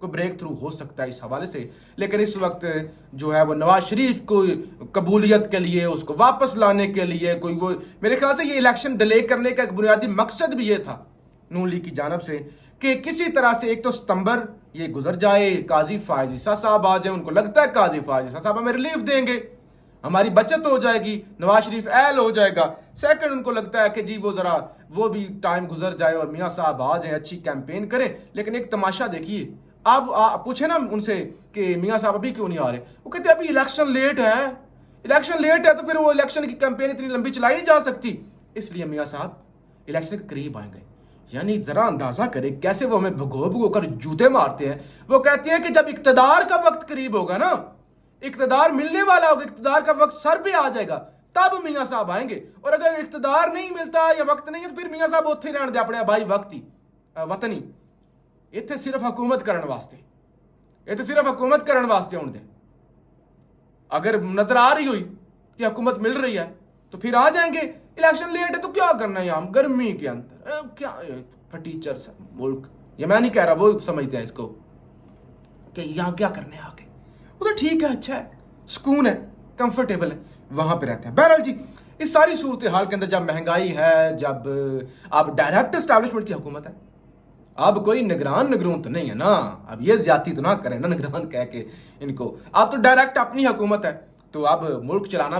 کوئی break through ہو سکتا ہے اس حوالے سے. لیکن اس وقت جو ہے وہ نواز شریف کو قبولیت کے لیے, اس کو واپس لانے کے لیے کوئی وہ, میرے خیال سے یہ الیکشن ڈیلے کرنے کا ایک بنیادی مقصد بھی یہ تھا نون لیگ کی جانب سے کہ کسی طرح سے ایک تو ستمبر یہ گزر جائے, قاضی فائز عیسیٰ صاحب آ جائیں, ان کو لگتا ہے قاضی فائز عیسیٰ صاحب ہمیں ریلیف دیں گے, ہماری بچت ہو جائے گی, نواز شریف اہل ہو جائے گا. سیکنڈ ان کو لگتا ہے کہ جی وہ ذرا وہ بھی ٹائم گزر جائے اور میاں صاحب آ جائیں, اچھی کیمپین کریں. لیکن ایک تماشا دیکھیے, آپ پوچھیں نا ان سے کہ میاں صاحب ابھی کیوں نہیں آ رہے, وہ کہتے ہیں ابھی الیکشن لیٹ ہے. الیکشن لیٹ ہے تو پھر وہ الیکشن کی کیمپین اتنی لمبی چلائی نہیں جا سکتی, اس لیے میاں صاحب الیکشن کے قریب آئیں گے. یعنی ذرا اندازہ کرے کیسے وہ ہمیں بھگو کر جوتے مارتے ہیں. وہ کہتے ہیں کہ جب اقتدار کا وقت قریب ہوگا نا, اقتدار ملنے والا ہوگا, اقتدار کا وقت سر پہ آ جائے گا, تب میاں صاحب آئیں گے. اور اگر اقتدار نہیں ملتا یا وقت نہیں ہے تو پھر میاں صاحب اتھے ہی رہن دے اپنے بھائی وقت ہی وطنی اتنے صرف حکومت کرنے واسطے, اتنے صرف حکومت کرنے واسطے ہونے دے. اگر نظر آ رہی ہوئی کہ حکومت مل رہی ہے تو پھر آ جائیں گے. الیکشن لیٹ ہے تو کیا کرنا ہے یہاں گرمی کے اندر, کیا پھٹیچر ملک, یہ میں نہیں کہہ رہا, وہ سمجھتے ہیں اس کو کہ یہاں کیا کرنے ہیں آگے. وہ تو ٹھیک ہے, اچھا ہے, سکون ہے, کمفرٹیبل ہے, وہاں پہ رہتے ہیں. بہرحال جی, اس ساری صورتحال کے اندر جب مہنگائی ہے, جب اب ڈائریکٹ اسٹیبلشمنٹ کی حکومت ہے, اب کوئی نگران تو نہیں ہے نا, اب یہ زیادتی تو نہ کریں نا نگران کہہ کے ان کو. اب تو ڈائریکٹ اپنی حکومت ہے تو اب ملک چلانا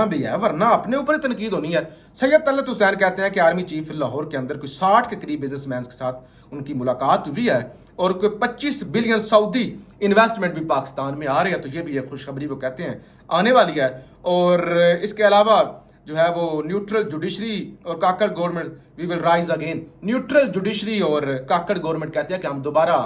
بھی ہے, ورنہ اپنے اوپر ہی تنقید ہونی ہے. سید طلعت حسین کہتے ہیں کہ آرمی چیف لاہور کے اندر کوئی 60 کے قریب بزنس مینز کے ساتھ ان کی ملاقات ہوئی ہے اور کوئی 25 بلین سعودی انویسٹمنٹ بھی پاکستان میں آ رہی ہے. تو یہ بھی ایک خوشخبری وہ کہتے ہیں آنے والی ہے. اور اس کے علاوہ جو ہے وہ نیوٹرل جوڈیشری اور Kakar government we will rise again. Neutral judiciary اور کاکڑ گورنمنٹ کہتے ہیں کہ ہم دوبارہ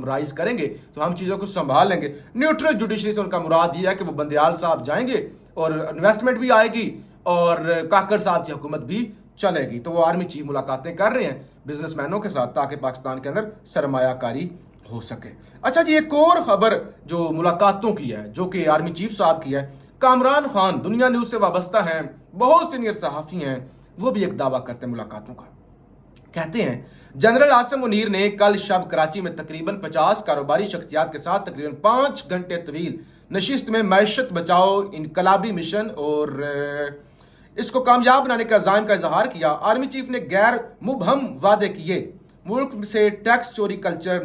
رائز کریں گے تو ہم چیزوں کو سنبھال لیں گے. نیوٹرل جوڈیشری سے ان کا مراد یہ ہے کہ وہ بندیال صاحب جائیں گے اور انویسٹمنٹ بھی آئے گی اور کاکڑ صاحب کی حکومت بھی چلے گی. تو وہ آرمی چیف ملاقاتیں کر رہے ہیں بزنس مینوں کے ساتھ تاکہ پاکستان کے اندر سرمایہ کاری ہو سکے. اچھا جی, ایک اور خبر جو ملاقاتوں کی ہے جو کہ آرمی چیف صاحب کی ہے, کامران خان دنیا نیوز سے وابستہ ہیں, بہت سینئر صحافی ہیں, وہ بھی ایک دعویٰ کرتے ہیں ملاقاتوں کا. کہتے ہیں جنرل عاصم منیر نے کل شب کراچی میں تقریباً 50 کاروباری شخصیات کے ساتھ تقریباً 5 گھنٹے طویل نشست میں معیشت بچاؤ انقلابی مشن اور اس کو کامیاب بنانے کے عزائم کا اظہار کیا. آرمی چیف نے غیر مبہم وعدے کیے, ملک سے ٹیکس چوری کلچر,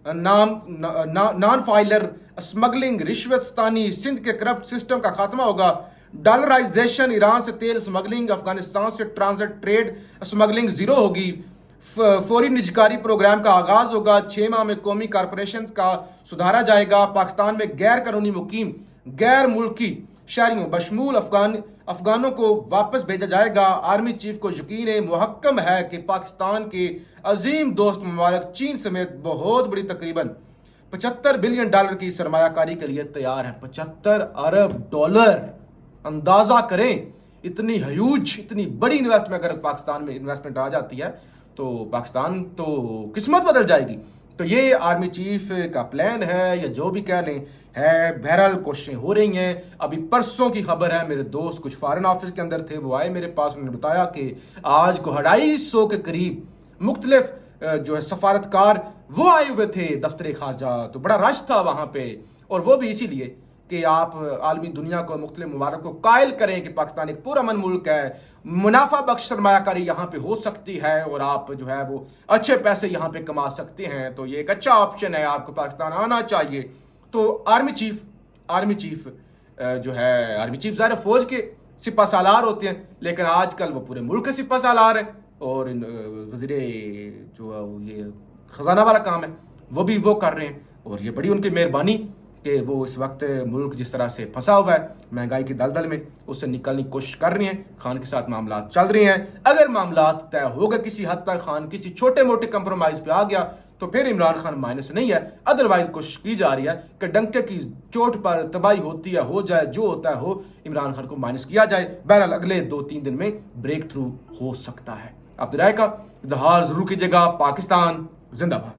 نان فائلر اسمگلنگ, رشوت ستانی, سندھ کے کرپٹ سسٹم کا خاتمہ ہوگا, ڈالرائزیشن, ایران سے تیل اسمگلنگ, افغانستان سے ٹرانزٹ ٹریڈ اسمگلنگ زیرو ہوگی, فوری نجکاری پروگرام کا آغاز ہوگا, 6 ماہ میں قومی کارپوریشنز کا سدھارا جائے گا, پاکستان میں غیر قانونی مقیم غیر ملکی شہریوں بشمول افغانوں کو واپس بھیجا جائے گا. آرمی چیف کو یقین محکم ہے کہ پاکستان کے عظیم دوست ممالک چین سمیت بہت بڑی تقریباً $75 بلین کی سرمایہ کاری کے لیے تیار ہیں. 75 ارب ڈالر, اندازہ کریں اتنی ہیوج, اتنی بڑی انویسٹمنٹ اگر پاکستان میں انویسٹمنٹ آ جاتی ہے تو پاکستان تو قسمت بدل جائے گی. تو یہ آرمی چیف کا پلان ہے یا جو بھی کہہ لیں ہے. بہرحال کوششیں ہو رہی ہیں. ابھی پرسوں کی خبر ہے, میرے دوست کچھ فارن آفس کے اندر تھے, وہ آئے میرے پاس, انہوں نے بتایا کہ آج کو 250 کے قریب مختلف جو ہے سفارتکار وہ آئے ہوئے تھے دفتر خارجہ. تو بڑا رش تھا وہاں پہ, اور وہ بھی اسی لیے کہ آپ عالمی دنیا کو, مختلف ممالک کو قائل کریں کہ پاکستان ایک پرامن ملک ہے, منافع بخش سرمایہ کاری یہاں پہ ہو سکتی ہے اور آپ جو ہے وہ اچھے پیسے یہاں پہ کما سکتے ہیں. تو یہ ایک اچھا آپشن ہے, آپ کو پاکستان آنا چاہیے. تو آرمی چیف جو ہے, آرمی چیف ظاہر فوج کے سپہ سالار ہوتے ہیں, لیکن آج کل وہ پورے ملک کے سپہ سالار ہیں, اور وزیر جو یہ خزانہ والا کام ہے وہ بھی وہ کر رہے ہیں. اور یہ بڑی ان کی مہربانی کہ وہ اس وقت ملک جس طرح سے پھنسا ہوا ہے مہنگائی کی دلدل میں, اس سے نکلنے کی کوشش کر رہی ہیں. خان کے ساتھ معاملات چل رہے ہیں. اگر معاملات طے ہو گئے کسی حد تک, خان کسی چھوٹے موٹے کمپرومائز پہ آ گیا تو پھر عمران خان مائنس نہیں ہے. ادروائز کوشش کی جا رہی ہے کہ ڈنکے کی چوٹ پر تباہی ہوتی ہے, ہو جائے جو ہوتا ہے ہو, عمران خان کو مائنس کیا جائے. بہرحال اگلے 2-3 دن میں بریک تھرو ہو سکتا ہے. آپ رائے کا اظہار ضرور کیجیے گا. پاکستان زندہ باد.